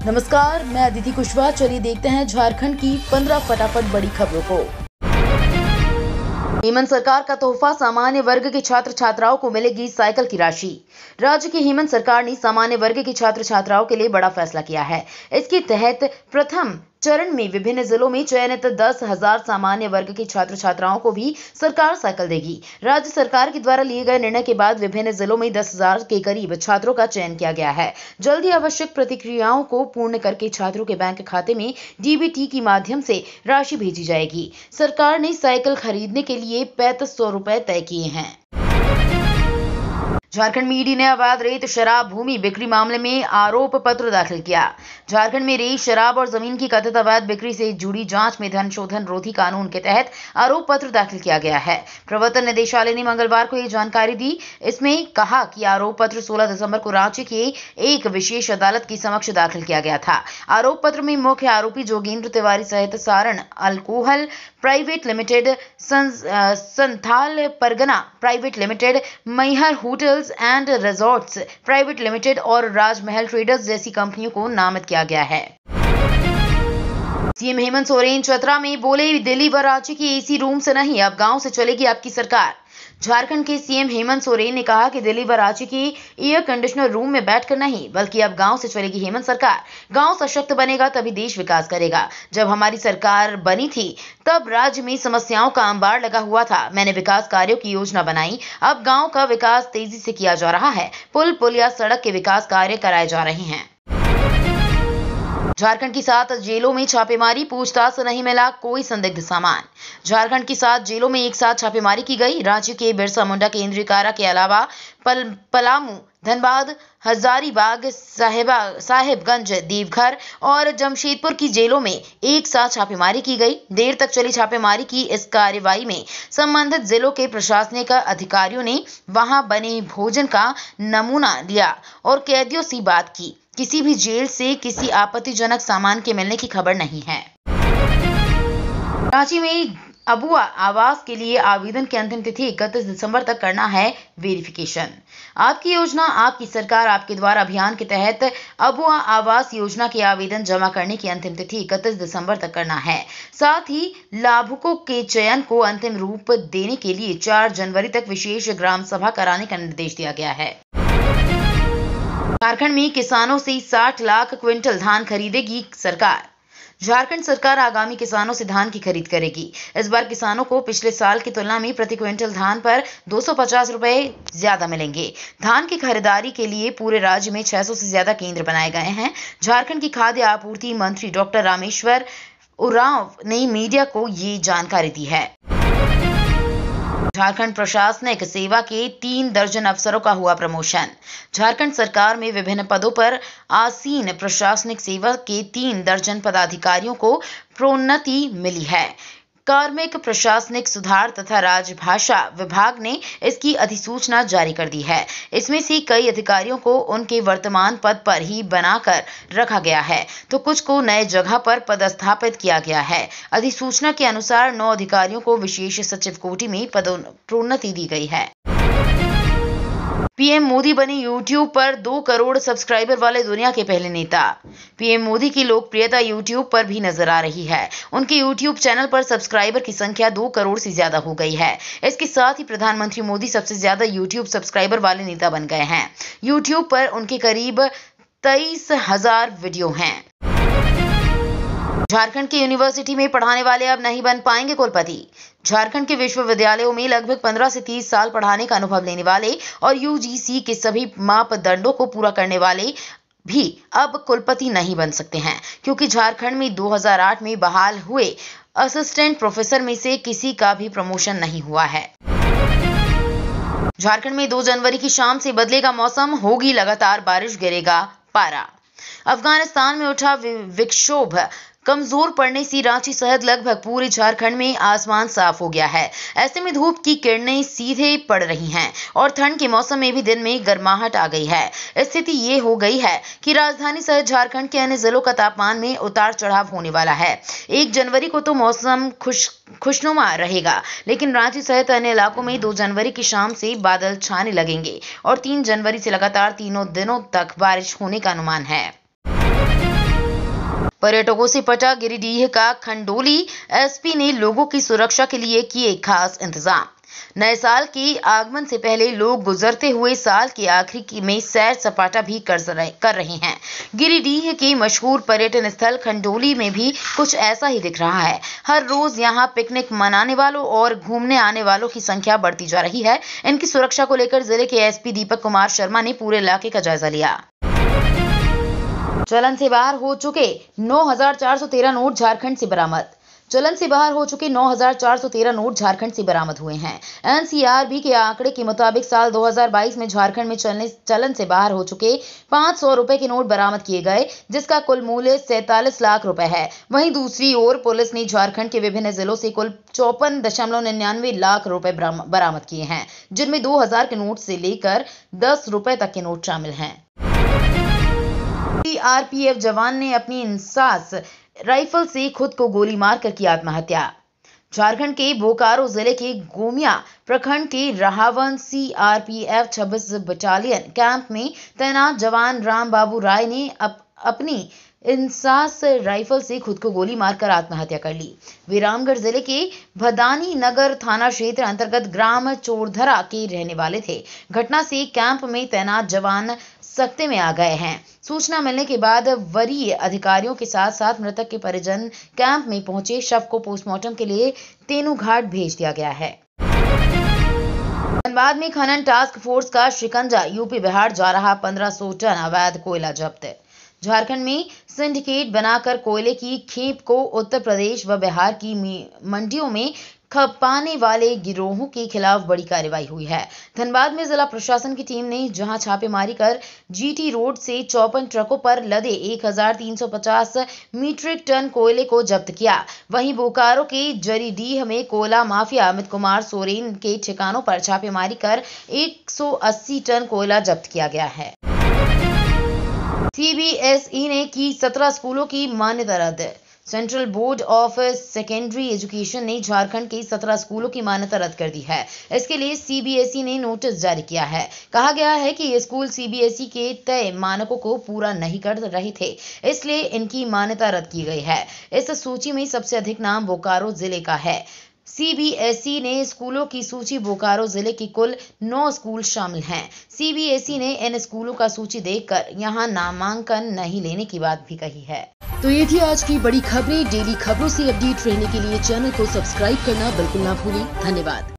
नमस्कार, मैं अदिति कुशवाहा। चलिए देखते हैं झारखंड की 15 फटाफट बड़ी खबरों को। हेमंत सरकार का तोहफा, सामान्य वर्ग के छात्र छात्राओं को मिलेगी साइकिल की राशि। राज्य की हेमंत सरकार ने सामान्य वर्ग के छात्र छात्राओं के लिए बड़ा फैसला किया है। इसके तहत प्रथम चरण में विभिन्न जिलों में चयनित 10,000 सामान्य वर्ग के छात्र छात्राओं को भी सरकार साइकिल देगी। राज्य सरकार के द्वारा लिए गए निर्णय के बाद विभिन्न जिलों में 10,000 के करीब छात्रों का चयन किया गया है। जल्द ही आवश्यक प्रक्रियाओं को पूर्ण करके छात्रों के बैंक खाते में डीबीटी के माध्यम से राशि भेजी जाएगी। सरकार ने साइकिल खरीदने के लिए 3500 रुपए तय किए हैं। झारखंड में ईडी ने अवैध रेत शराब भूमि बिक्री मामले में आरोप पत्र दाखिल किया। झारखंड में रेत शराब और जमीन की कथित अवैध बिक्री से जुड़ी जांच में धन शोधन रोधी कानून के तहत आरोप पत्र दाखिल किया गया है। प्रवर्तन निदेशालय ने मंगलवार को ये जानकारी दी। इसमें कहा कि आरोप पत्र 16 दिसंबर को रांची की एक विशेष अदालत के समक्ष दाखिल किया गया था। आरोप पत्र में मुख्य आरोपी जोगेंद्र तिवारी सहित Saran alcohol private limited, Santhal Pargana private limited, Maihar hotels and resorts private limited और राजमहल ट्रेडर्स जैसी कंपनियों को नामित किया गया है। सीएम हेमंत सोरेन चतरा में बोले, दिल्ली व रांची की एसी रूम से नहीं, अब गांव से चलेगी आपकी सरकार। झारखंड के सीएम हेमंत सोरेन ने कहा कि दिल्ली व रांची की एयर कंडीशनर रूम में बैठकर नहीं, बल्कि अब गांव से चलेगी हेमंत सरकार। गांव सशक्त बनेगा तभी देश विकास करेगा। जब हमारी सरकार बनी थी तब राज्य में समस्याओं का अंबार लगा हुआ था। मैंने विकास कार्यों की योजना बनाई। अब गांव का विकास तेजी से किया जा रहा है। पुल या सड़क के विकास कार्य कराए जा रहे हैं। झारखंड की 7 जेलों में छापेमारी, पूछताछ से नहीं मिला कोई संदिग्ध सामान। झारखंड की 7 जेलों में एक साथ छापेमारी की गई। रांची के बिरसा मुंडा केंद्रीय कारा के अलावा पलामू, धनबाद, हजारीबाग, साहेबगंज, देवघर और जमशेदपुर की जेलों में एक साथ छापेमारी की गई। देर तक चली छापेमारी की इस कार्रवाई में संबंधित जिलों के प्रशासनिक अधिकारियों ने वहां बने भोजन का नमूना लिया और कैदियों से बात की। किसी भी जेल से किसी आपत्तिजनक सामान के मिलने की खबर नहीं है। रांची में अबुआ आवास के लिए आवेदन की अंतिम तिथि 31 दिसंबर तक करना है वेरिफिकेशन। आपकी योजना आपकी सरकार आपके द्वारा अभियान के तहत अबुआ आवास योजना के आवेदन जमा करने की अंतिम तिथि 31 दिसंबर तक करना है। साथ ही लाभुकों के चयन को अंतिम रूप देने के लिए 4 जनवरी तक विशेष ग्राम सभा कराने का निर्देश दिया गया है। झारखंड में किसानों से 60 लाख क्विंटल धान खरीदेगी सरकार। झारखंड सरकार आगामी किसानों से धान की खरीद करेगी। इस बार किसानों को पिछले साल की तुलना में प्रति क्विंटल धान पर 250 रुपए ज्यादा मिलेंगे। धान की खरीदारी के लिए पूरे राज्य में 600 से ज्यादा केंद्र बनाए गए हैं। झारखंड की खाद्य आपूर्ति मंत्री डॉक्टर रामेश्वर उरांव ने मीडिया को ये जानकारी दी है। झारखंड प्रशासनिक सेवा के 3 दर्जन अफसरों का हुआ प्रमोशन। झारखंड सरकार में विभिन्न पदों पर आसीन प्रशासनिक सेवा के 3 दर्जन पदाधिकारियों को प्रोन्नति मिली है। कार्मिक, प्रशासनिक सुधार तथा राजभाषा विभाग ने इसकी अधिसूचना जारी कर दी है। इसमें से कई अधिकारियों को उनके वर्तमान पद पर ही बनाकर रखा गया है, तो कुछ को नए जगह पर पदस्थापित किया गया है। अधिसूचना के अनुसार 9 अधिकारियों को विशेष सचिव कोटि में प्रोन्नति दी गई है। पीएम मोदी बने यूट्यूब पर 2 करोड़ सब्सक्राइबर वाले दुनिया के पहले नेता। पीएम मोदी की लोकप्रियता यूट्यूब पर भी नजर आ रही है। उनके यूट्यूब चैनल पर सब्सक्राइबर की संख्या 2 करोड़ से ज्यादा हो गई है। इसके साथ ही प्रधानमंत्री मोदी सबसे ज्यादा यूट्यूब सब्सक्राइबर वाले नेता बन गए हैं। यूट्यूब पर उनके करीब 23,000 वीडियो हैं। झारखंड की यूनिवर्सिटी में पढ़ाने वाले अब नहीं बन पाएंगे कुलपति। झारखंड के विश्वविद्यालयों में लगभग 15 से 30 साल पढ़ाने का अनुभव लेने वाले और यूजीसी के सभी मापदंडों को पूरा करने वाले भी अब कुलपति नहीं बन सकते हैं, क्योंकि झारखंड में 2008 में बहाल हुए असिस्टेंट प्रोफेसर में से किसी का भी प्रमोशन नहीं हुआ है। झारखंड में 2 जनवरी की शाम से बदलेगा मौसम, होगी लगातार बारिश, गिरेगा पारा। अफगानिस्तान में उठा विक्षोभ कमजोर पड़ने से रांची सहित लगभग पूरे झारखंड में आसमान साफ हो गया है। ऐसे में धूप की किरणें सीधे पड़ रही हैं और ठंड के मौसम में भी दिन में गर्माहट आ गई है। स्थिति ये हो गई है कि राजधानी सहित झारखंड के अन्य जिलों का तापमान में उतार चढ़ाव होने वाला है। 1 जनवरी को तो मौसम खुशनुमा रहेगा, लेकिन रांची सहित अन्य इलाकों में 2 जनवरी की शाम से बादल छाने लगेंगे और 3 जनवरी से लगातार तीनों दिनों तक बारिश होने का अनुमान है। पर्यटकों से पटा गिरिडीह का खंडोली एसपी ने लोगों की सुरक्षा के लिए किए खास इंतजाम। नए साल के आगमन से पहले लोग गुजरते हुए साल के आखिरी में सैर सपाटा भी कर रहे हैं। गिरिडीह के मशहूर पर्यटन स्थल खंडोली में भी कुछ ऐसा ही दिख रहा है। हर रोज यहां पिकनिक मनाने वालों और घूमने आने वालों की संख्या बढ़ती जा रही है। इनकी सुरक्षा को लेकर जिले के एसपी दीपक कुमार शर्मा ने पूरे इलाके का जायजा लिया। चलन से बाहर हो चुके 9,413 नोट झारखंड से बरामद। चलन से बाहर हो चुके 9,413 नोट झारखंड से बरामद हुए हैं। एनसीआरबी के आंकड़े के मुताबिक साल 2022 में झारखंड में चलन से बाहर हो चुके 500 रुपए के नोट बरामद किए गए, जिसका कुल मूल्य 47 लाख रुपए है। वहीं दूसरी ओर पुलिस ने झारखंड के विभिन्न जिलों से कुल 54.99 लाख रुपए बरामद किए हैं, जिनमें 2000 के नोट से लेकर 10 रुपए तक के नोट शामिल हैं। सीआरपीएफ जवान ने अपनी इंसास राइफल से खुद को गोली मारकर की आत्महत्या। झारखंड के बोकारो जिले के गोमिया प्रखंड के रहावन सीआरपीएफ 26 बटालियन कैंप में तैनात जवान राम बाबू राय ने अपनी इंसास राइफल से खुद को गोली मारकर आत्महत्या कर ली। वे रामगढ़ जिले के भदानी नगर थाना क्षेत्र अंतर्गत ग्राम चोरधरा के रहने वाले थे। घटना से कैंप में तैनात जवान सख्ते में आ गए हैं। सूचना मिलने के बाद वरीय अधिकारियों के साथ साथ मृतक के परिजन कैंप में पहुंचे। शव को पोस्टमार्टम के लिए तेनूघाट भेज दिया गया है। धनबाद में खनन टास्क फोर्स का शिकंजा, यूपी बिहार जा रहा 1500 टन अवैध कोयला जब्त। झारखंड में सिंडिकेट बनाकर कोयले की खेप को उत्तर प्रदेश व बिहार की मंडियों में खपाने वाले गिरोहों के खिलाफ बड़ी कार्रवाई हुई है। धनबाद में जिला प्रशासन की टीम ने जहां छापेमारी कर जीटी रोड से 54 ट्रकों पर लदे 1350 मीट्रिक टन कोयले को जब्त किया। वहीं बोकारो के जरीडीह में कोयला माफिया अमित कुमार सोरेन के ठिकानों पर छापेमारी कर 180 टन कोयला जब्त किया गया है। सीबीएसई ने की 17 स्कूलों की मान्यता रद्द। Central board of secondary education ने झारखंड के 17 स्कूलों की मान्यता रद्द कर दी है। इसके लिए सीबीएसई ने नोटिस जारी किया है। कहा गया है कि ये स्कूल सीबीएसई के तय मानकों को पूरा नहीं कर रहे थे, इसलिए इनकी मान्यता रद्द की गई है। इस सूची में सबसे अधिक नाम बोकारो जिले का है। सीबीएसई ने स्कूलों की सूची बोकारो जिले के कुल 9 स्कूल शामिल हैं। सीबीएसई ने इन स्कूलों का सूची देखकर यहां नामांकन नहीं लेने की बात भी कही है। तो ये थी आज की बड़ी खबरें। डेली खबरों से अपडेट रहने के लिए चैनल को सब्सक्राइब करना बिल्कुल ना भूलें। धन्यवाद।